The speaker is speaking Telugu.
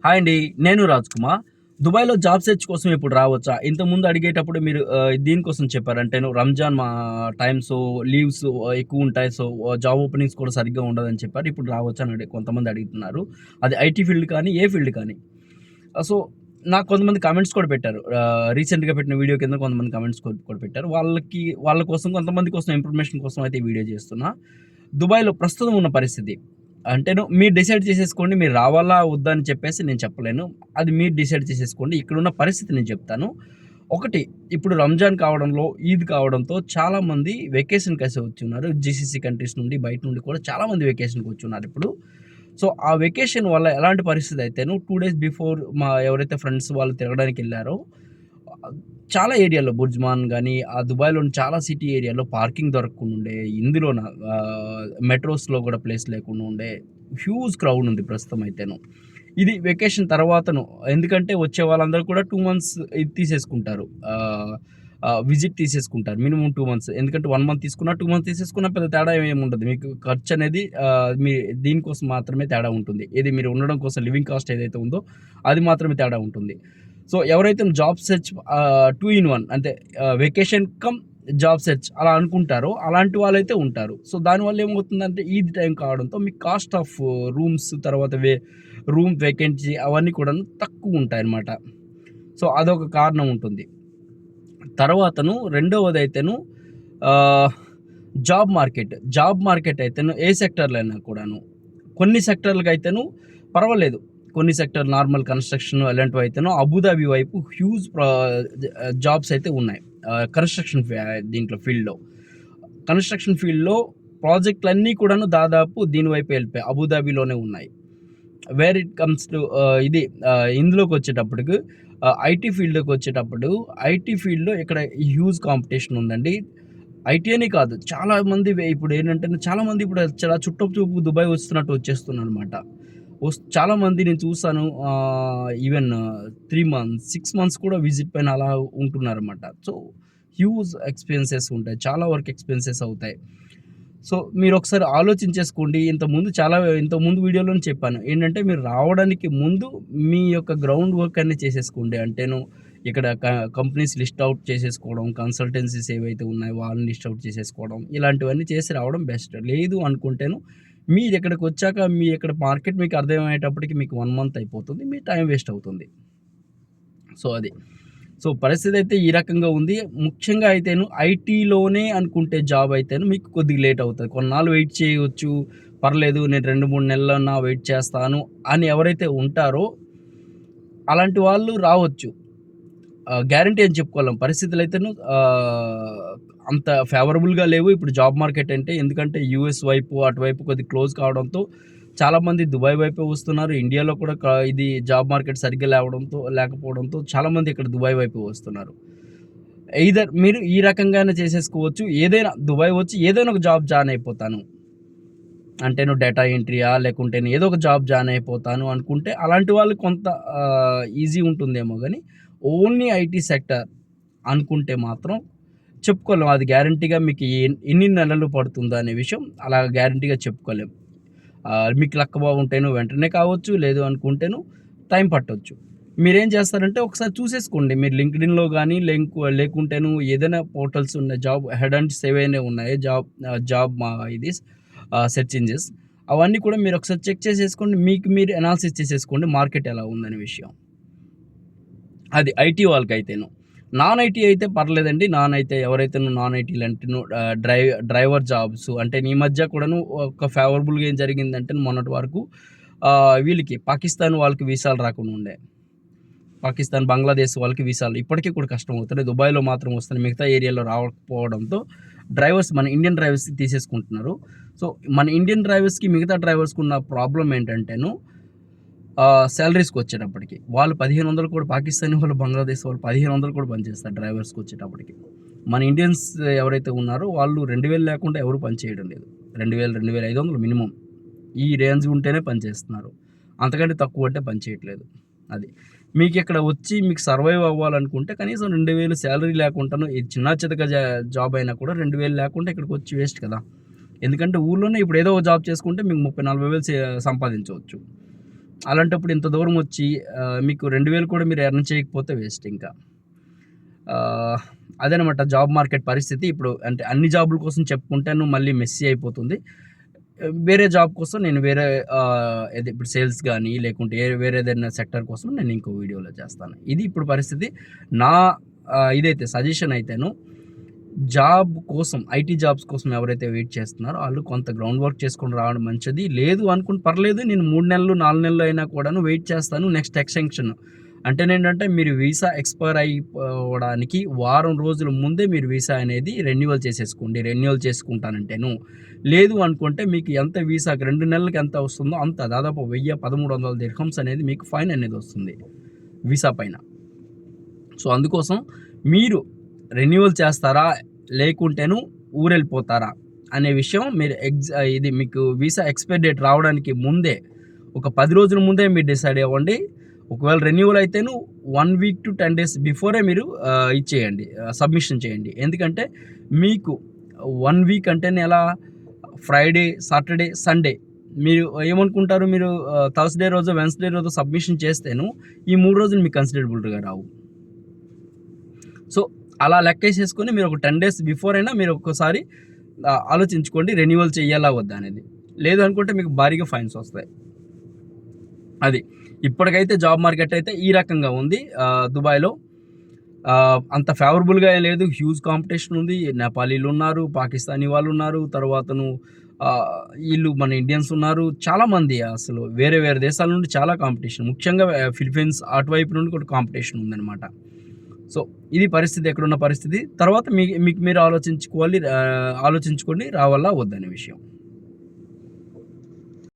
హాయ్ అండి. నేను రాజ్ కుమార్. దుబాయ్‌లో జాబ్ సెర్చ్ కోసం ఇప్పుడు రావచ్చా? ఇంతకుముందు అడిగేటప్పుడు మీరు దీనికోసం చెప్పారు. అంటే రంజాన్ టైమ్స్ లీవ్స్ ఎక్కువుంటాయి. సో, జాబ్ ఓపెనింగ్స్ కూడా సరిగ్గా ఉండదని చెప్పారు. ఇప్పుడు రావచ్చా అని కొంతమంది అడుగుతున్నారు. అది ఐటీ ఫీల్డ్ కానీ, ఏ ఫీల్డ్ కానీ. సో, నాకు కొంతమంది కామెంట్స్ కూడా పెట్టారు. రీసెంట్‌గా పెట్టిన వీడియో కింద కొంతమంది కామెంట్స్ కూడా పెట్టారు. వాళ్ళ కోసం కొంతమంది కోసం ఇన్ఫర్మేషన్ కోసం అయితే ఈ వీడియో చేస్తున్నా. దుబాయ్‌లో ప్రస్తుతం ఉన్న పరిస్థితి మీరు డిసైడ్ చేసేసుకోండి. మీరు రావాలా? వద్దా? అని చెప్పేసి నేను చెప్పలేను. అది మీరు డిసైడ్ చేసేసుకోండి. ఇక్కడున్న పరిస్థితి నేను చెప్తాను. ఒకటి ఇప్పుడు రంజాన్ కావడంలో, ఈద్ కావడంతో చాలామంది వెకేషన్‌కైతే వచ్చున్నారు. జీసీసీ కంట్రీస్ నుండి, బయట నుండి కూడా చాలామంది వెకేషన్‌కి వచ్చున్నారిప్పుడు. సో, ఆ వెకేషన్ వల్ల ఎలాంటి పరిస్థితి అయితేను 2 డేస్ బిఫోర్ ఎవరైతే ఫ్రెండ్స్ వాళ్ళు తిరగడానికెళ్లారో చాలా ఏరియాలో బుర్జ్మాన్ గాని, ఆ దుబాయ్‌లోని చాలా సిటీ ఏరియాలో పార్కింగ్ దొరకకుండా ఉండే. ఇందులోన మెట్రోస్‌లో కూడా ప్లేస్ లేకుండా ఉండే. హ్యూజ్ క్రౌడ్ ఉంది ప్రస్తుతం అయితేను. ఇది వెకేషన్ తర్వాతను. ఎందుకంటే వచ్చే వాళ్ళందరూ కూడా 2 మంత్స్ ఇది తీసేసుకుంటారు. విజిట్ తీసేసుకుంటారు. Minimum 2 months. ఎందుకంటే 1 మంత్ తీసుకున్నా, 2 మంత్స్ తీసేసుకున్నా పెద్ద తేడా ఏమి ఉండదు. మీకు ఖర్చనేది మీ దీనికోసం మాత్రమే తేడా ఉంటుంది. ఏది మీరు ఉండడం కోసం లివింగ్ కాస్ట్ ఏదైతే ఉందో అది మాత్రమే తేడా ఉంటుంది. సో, ఎవరైతే జాబ్ సెర్చ్ 2 ఇన్ 1 అంటే వెకేషన్ కమ్ జాబ్ సెర్చ్ అలా అనుకుంటారో అలాంటి వాళ్ళైతే ఉంటారు. సో, దానివల్ల ఏమవుతుందంటే ఈద్ టైం కావడంతో మీకు కాస్ట్ ఆఫ్ రూమ్స్ తర్వాత రూమ్ వేకెన్సీ అవన్నీ కూడాను తక్కువుంటాయన్నమాట. సో, అదొక కారణం ఉంటుంది. తర్వాతను రెండవదైతేను ఆహ్, జాబ్ మార్కెట్ అయితేను ఏ సెక్టార్‌లో అయినా కూడాను. కొన్ని సెక్టార్‌లకైతేను పర్వాలేదు. కొన్ని సెక్టార్ నార్మల్ కన్‌స్ట్రక్షన్ అలాంటివైతేను అబుదాబి వైపు హ్యూజ్ జాబ్స్ అయితే ఉన్నాయి. కన్‌స్ట్రక్షన్ దీంట్లో ఫీల్డ్‌లో. కన్‌స్ట్రక్షన్ ఫీల్డ్‌లో ప్రాజెక్ట్‌లన్నీ కూడాను దాదాపు దీని వైపే ఎళ్ళిపోయాయి. అబుదాబిలోనే ఉన్నాయి. వేర్ ఇట్ కమ్స్ టు ఇందులోకొచ్చేటప్పటికి ఐటీ ఫీల్డ్‌లోకొచ్చేటప్పుడు ఐటీ ఫీల్డ్‌లో ఇక్కడ హ్యూజ్ కాంపిటీషన్ ఉందండి. ఐటీ అని కాదు. చాలామంది ఇప్పుడేంటంటే చాలామంది ఇప్పుడు చాలా చుట్టపు చూపు దుబాయ్ వస్తున్నట్టు వచ్చేస్తున్నారనమాట. చాలామంది నేను చూసాను. ఈవెన్ 3 మంత్స్, 6 మంత్స్ కూడా విజిట్ పైన అలా ఉంటున్నారనమాట. సో, హ్యూజ్ ఎక్స్‌పెన్సెస్ ఉంటాయి. చాలా వరకు ఎక్స్‌పెన్సెస్ అవుతాయి. సో, మీరొకసారి ఆలోచించేసుకోండి. ఇంతకుముందు వీడియోలోనే చెప్పాను. ఏంటంటే మీరు రావడానికి ముందు మీ యొక్క గ్రౌండ్ వర్క్ అన్నీ చేసేసుకోండి. ఇక్కడ కంపెనీస్ లిస్ట్ ఔట్ చేసేసుకోవడం, కన్సల్టెన్సీస్ ఏవైతే ఉన్నాయో వాళ్ళని లిస్ట్ ఔట్ చేసేసుకోవడం, ఇలాంటివన్నీ చేసి రావడం బెస్ట్. లేదు అనుకుంటేను మీరిక్కడికొచ్చాక మీ ఇక్కడ మార్కెట్ మీకు అర్థమయ్యేటప్పటికి మీకు 1 మంత్ అయిపోతుంది. మీ టైం వేస్ట్ అవుతుంది. సో, అది. సో, పరిస్థితయితే ఈ రకంగా ఉంది. ముఖ్యంగా అయితేను ఐటీలోనే అనుకుంటే జాబ్ అయితేను మీకు కొద్దిగా లేట్ అవుతది. కొన్నాళ్ళు వెయిట్ చేయొచ్చు. పర్లేదు నేను 2, 3 నెలలన్నా వెయిట్ చేస్తాను అని ఎవరైతే ఉంటారో అలాంటి వాళ్ళు రావచ్చు. గ్యారంటీ అని చెప్పుకోలేం. పరిస్థితులైతేను అంత ఫేవరబుల్‌గా లేవు. ఇప్పుడు జాబ్ మార్కెట్ అంటే ఎందుకంటే యూఎస్ వైపు, అటువైపు కొద్దిగా క్లోజ్ కావడంతో చాలామంది దుబాయ్ వైపే వస్తున్నారు. ఇండియాలో కూడా ఇది జాబ్ మార్కెట్ సరిగ్గా లేకపోవడంతో చాలామంది ఇక్కడ దుబాయ్ వైపే వస్తున్నారు. ఎయిదర్ మీరు ఈ రకంగానే చేసేసుకోవచ్చు. ఏదైనా దుబాయ్ వచ్చి ఏదైనా ఒక జాబ్ జాయిన్ అయిపోతాను. డేటా ఎంట్రీయా లేకుంటేను ఏదో ఒక జాబ్ జాయిన్ అయిపోతాను అనుకుంటే అలాంటి వాళ్ళు కొంత ఈజీ ఉంటుందేమో గానీ ఓన్లీ ఐటీ సెక్టార్ అనుకుంటే మాత్రం చెప్పుకోలేం. అది గ్యారంటీగా మీకు ఎన్ని నెలలు పడుతుందో అనే విషయం అలా గ్యారంటీగా చెప్పుకోలేం. మీకు లక్ బాగుంటేను వెంటనే కావచ్చు. లేదు అనుకుంటేను టైం పట్టొచ్చు. మీరేం చేస్తారంటే ఒకసారి చూసేసుకోండి. మీరు లింక్డ్ఇన్‌లో గానీ లేకుంటేను ఏదైనా పోర్టల్స్ ఉన్న జాబ్ హెడ్ అండ్స్ ఏవైనా ఉన్నాయో జాబ్ సెర్చ్ ఇంజిన్స్ అవన్నీ కూడా మీరొకసారి చెక్ చేసేసుకోండి. మీకు మీరు అనాలిసిస్ చేసేసుకోండి మార్కెట్ ఎలా ఉందనే విషయం. అది ఐటీ వాళ్ళకైతేను. నాన్ ఐటీ అయితే పర్లేదండి. ఎవరైతే నాన్ ఐటీలు అంటేను డ్రైవర్ జాబ్స్ అంటే ఈ మధ్య కూడాను ఒక ఫేవరబుల్‌గా ఏం జరిగిందంటే మొన్నటి వరకు వీళ్ళకి పాకిస్తాన్ వాళ్ళకి వీసాలు రాకుండా ఉండే. పాకిస్తాన్, బంగ్లాదేశ్ వాళ్ళకి వీసాలు ఇప్పటికీ కూడా కష్టమవుతున్నాయి. దుబాయ్‌లో మాత్రం వస్తున్నాయి. మిగతా ఏరియాలో రాకపోవడంతో మన ఇండియన్ డ్రైవర్స్‌ని తీసేసుకుంటున్నారు. సో, మన ఇండియన్ డ్రైవర్స్‌కి మిగతా డ్రైవర్స్‌కి ఉన్న ప్రాబ్లమ్ ఏంటంటేను సాలరీస్‌కొచ్చేటప్పటికి. వాళ్ళు 1500 కూడా పాకిస్తానీ వాళ్ళు, బంగ్లాదేశ్ వాళ్ళు 1500 కూడా పనిచేస్తారు డ్రైవర్స్‌కొచ్చేటప్పటికి. మన ఇండియన్స్ ఎవరైతే ఉన్నారో వాళ్ళు 2000 లేకుండా ఎవరు పని చేయడం లేదు. 2000, 2500 మినిమమ్. ఈ రేంజ్ ఉంటేనే పని చేస్తున్నారు. అంతకంటే తక్కువ అంటే పని చేయట్లేదు. అది. మీకిక్కడ వచ్చి మీకు సర్వైవ్ అవ్వాలనుకుంటే కనీసం 2000 సాలరీ లేకుండాను ఇది చిన్నా చితక జాబ్ అయినా కూడా 2000 లేకుండా ఇక్కడికొచ్చి వేస్ట్ కదా! ఎందుకంటే ఊర్లోనే ఇప్పుడు ఏదో ఒక జాబ్ చేసుకుంటే మీకు 30, 40 వేలు సంపాదించవచ్చు. అలాంటప్పుడు ఇంత దూరం వచ్చి మీకు 2000 కూడా మీరు ఎర్న్ చేయకపోతే వేస్ట్ ఇంకా. అదనమాట జాబ్ మార్కెట్ పరిస్థితి. ఇప్పుడు అంటే అన్ని జాబుల కోసం చెప్పుకుంటేను మళ్ళీ మెస్సీ అయిపోతుంది. వేరే జాబ్ కోసం నేను వేరే ఏది ఇప్పుడు సేల్స్ గానీ, లేకుంటే వేరేదైనా సెక్టార్ కోసం నేను ఇంకో వీడియోలో చేస్తాను. ఇది ఇప్పుడు పరిస్థితి. నా ఇదైతే సజెషన్ అయితేను జాబ్ కోసం, ఐటీ జాబ్స్ కోసం ఎవరైతే వెయిట్ చేస్తున్నారో ఆళ్ళు కొంత గ్రౌండ్ వర్క్ చేసుకొని రావడం మంచిది. లేదు అనుకుంటే పర్లేదు, నేను 3 నెలలు, 4 నెలలు అయినా కూడాను వెయిట్ చేస్తాను నెక్స్ట్ ఎక్స్‌టెన్షన్. అంటేనేంటంటే మీరు వీసా ఎక్స్‌పైర్ అయిపోవడానికి వారం రోజుల ముందే మీరు వీసా అనేది రెన్యువల్ చేసేసుకోండి. రెన్యువల్ చేసుకుంటానంటేను. లేదు అనుకుంటే మీకు ఎంత వీసాకి 2 నెలలకి ఎంత వస్తుందో అంత దాదాపు 1000, 1300 దిర్హమ్స్ అనేది మీకు ఫైన్ అనేది వస్తుంది వీసా పైన. సో, అందుకోసం మీరు రెన్యువల్ చేస్తారా? లేకుంటేను ఊరెళ్ళిపోతారా? అనే విషయం మీరు ఇది మీకు వీసా ఎక్స్‌పైర్ డేట్ రావడానికి ముందే ఒక 10 రోజుల ముందే మీరు డిసైడ్ అవ్వండి. ఒకవేళ రెన్యువల్ అయితేను 1 వీక్ టు 10 డేస్ బిఫోరే మీరు ఇచ్చేయండి. సబ్మిషన్ చేయండి. ఎందుకంటే మీకు 1 వీక్ అంటేనే ఎలా? ఫ్రైడే, సాటర్డే, సండే మీరు ఏమనుకుంటారు? మీరు థర్స్‌డే రోజు, వెడ్నెస్‌డే రోజు సబ్మిషన్ చేస్తేను ఈ 3 రోజులు మీకు కన్సిడరబుల్‌గా రావు. సో, అలా లెక్కేసేసుకొని మీరు ఒక 10 డేస్ బిఫోర్ అయినా మీరు ఒక్కసారి ఆలోచించుకోండి రెన్యువల్ చేయాలా వద్దా అనేది. లేదు అనుకుంటే మీకు భారీగా ఫైన్స్ వస్తాయి. అది. ఇప్పటికైతే జాబ్ మార్కెట్ అయితే ఈ రకంగా ఉంది దుబాయ్‌లో. అంత ఫేవరబుల్‌గా ఏం లేదు. హ్యూజ్ కాంపిటీషన్ ఉంది. నేపాలీలు ఉన్నారు, పాకిస్తానీ వాళ్ళు ఉన్నారు, తర్వాతను ఈళ్ళు మన ఇండియన్స్ ఉన్నారు. చాలామంది అసలు వేరే వేరే దేశాల నుండి చాలా కాంపిటీషన్. ముఖ్యంగా ఫిలిప్పీన్స్ అటువైపు నుండి కూడా కాంపిటీషన్ ఉందన్నమాట. సో, ఇది పరిస్థితి, ఎక్కడున్న పరిస్థితి. తర్వాత మీకు మీరు ఆలోచించుకోండి రావాలా వద్దనే విషయం.